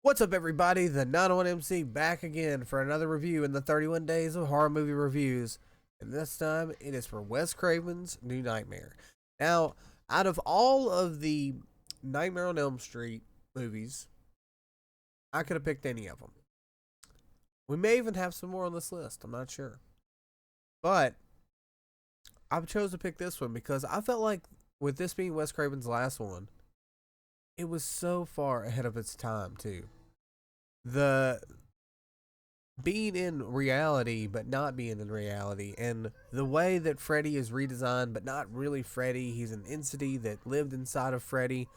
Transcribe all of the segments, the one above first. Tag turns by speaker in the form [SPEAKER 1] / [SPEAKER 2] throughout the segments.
[SPEAKER 1] What's up, everybody? The 901 MC back again for another review in the 31 Days of Horror Movie Reviews. And this time it is for Wes Craven's New Nightmare. Now, out of all of the Nightmare on Elm Street movies, I could have picked any of them. We may even have some more on this list. I'm not sure. But I chose to pick this one because I felt like with this being Wes Craven's last one, it was so far ahead of its time, too. The being in reality but not being in reality, and the way that Freddy is redesigned but not really Freddy. He's an entity that lived inside of Freddy.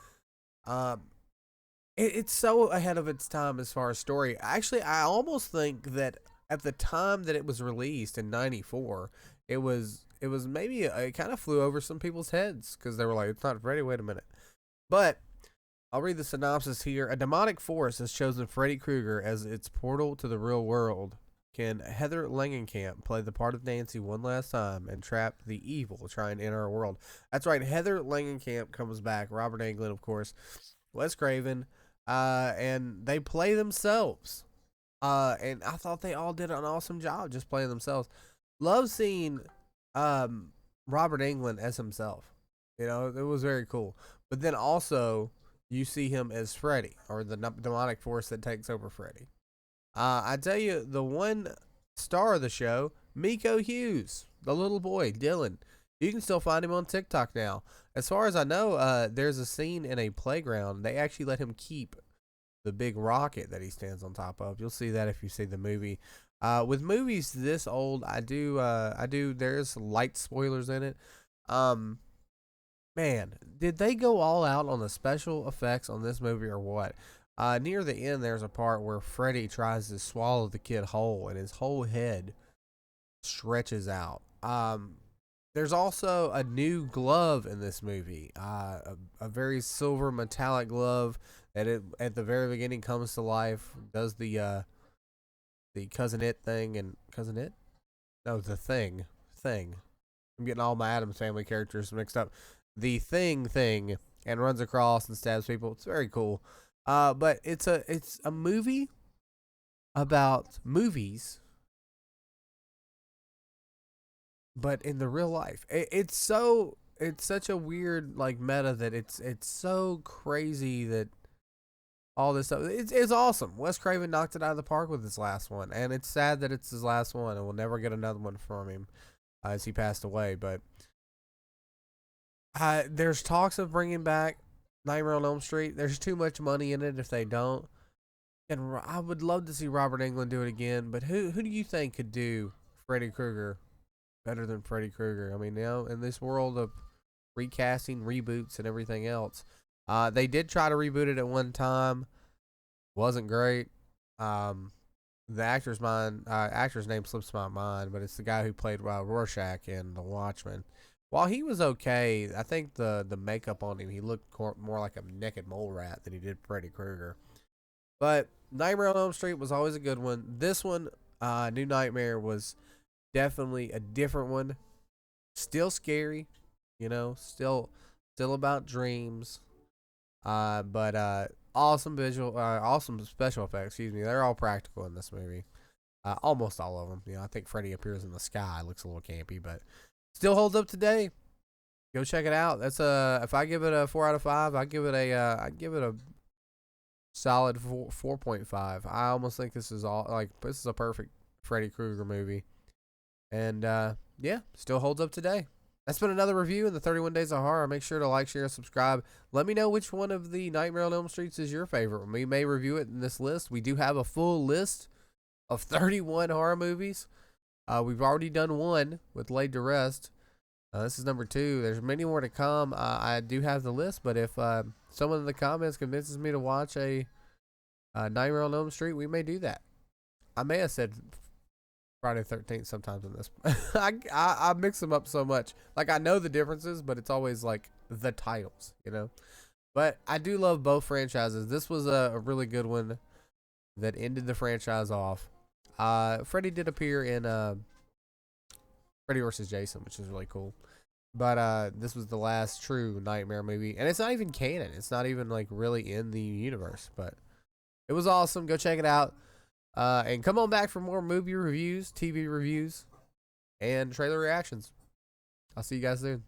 [SPEAKER 1] It's so ahead of its time as far as story. Actually, I almost think that at the time that it was released in '94, it was maybe it kind of flew over some people's heads because they were like, it's not Freddy, wait a minute. But I'll read the synopsis here. A demonic force has chosen Freddy Krueger as its portal to the real world. Can Heather Langenkamp play the part of Nancy one last time and trap the evil trying to enter our world? That's right. Heather Langenkamp comes back. Robert Englund, of course. Wes Craven. And they play themselves. And I thought they all did an awesome job just playing themselves. Love seeing Robert Englund as himself. You know, it was very cool. But then also, you see him as Freddy, or the demonic force that takes over Freddy. I tell you, the one star of the show, Miko Hughes, the little boy, Dylan. You can still find him on TikTok now. As far as I know, there's a scene in a playground. They actually let him keep the big rocket that he stands on top of. You'll see that if you see the movie. With movies this old, there's light spoilers in it. Man, did they go all out on the special effects on this movie or what? Near the end, there's a part where Freddy tries to swallow the kid whole, and his whole head stretches out. There's also a new glove in this movie, a very silver metallic glove that at the very beginning comes to life, does the Cousin It thing, and Cousin It? No, the thing. I'm getting all my Addams Family characters mixed up. The thing and runs across and stabs people. It's very cool. But it's a movie about movies, but in the real life. It's such a weird like meta that it's so crazy that all this stuff. It's awesome. Wes Craven knocked it out of the park with his last one, and it's sad that it's his last one, and we'll never get another one from him as he passed away. But there's talks of bringing back Nightmare on Elm Street. There's too much money in it if they don't. And I would love to see Robert Englund do it again. But who do you think could do Freddy Krueger better than Freddy Krueger? I mean, now in this world of recasting, reboots, and everything else, they did try to reboot it at one time. Wasn't great. The actor's name slips my mind, but it's the guy who played Rorschach in The Watchmen. While he was okay, I think the makeup on him, he looked more like a naked mole rat than he did Freddy Krueger. But Nightmare on Elm Street was always a good one. This one, New Nightmare, was definitely a different one. Still scary, you know, still about dreams. But awesome awesome special effects. Excuse me, they're all practical in this movie. Almost all of them. You know, I think Freddy appears in the sky. Looks a little campy, but still holds up today. Go check it out. That's if I give it a 4 out of 5, I give it a solid 4.5. I almost think this is a perfect Freddy Krueger movie. And yeah, still holds up today. That's been another review in the 31 Days of Horror. Make sure to like, share, and subscribe. Let me know which one of the Nightmare on Elm Streets is your favorite. We may review it in this list. We do have a full list of 31 horror movies. We've already done one with Laid to Rest. This is number 2. There's many more to come. I do have the list, but if someone in the comments convinces me to watch a Nightmare on Elm Street, we may do that. I may have said Friday the 13th sometimes in this. I mix them up so much. Like, I know the differences, but it's always like the titles, you know. But I do love both franchises. This was a really good one that ended the franchise off. Freddy did appear in Freddy vs. Jason, which is really cool. But this was the last true Nightmare movie, and it's not even canon. It's not even like really in the universe. But It was awesome. Go check it out. And come on back for more movie reviews, TV reviews, and trailer reactions. I'll see you guys soon.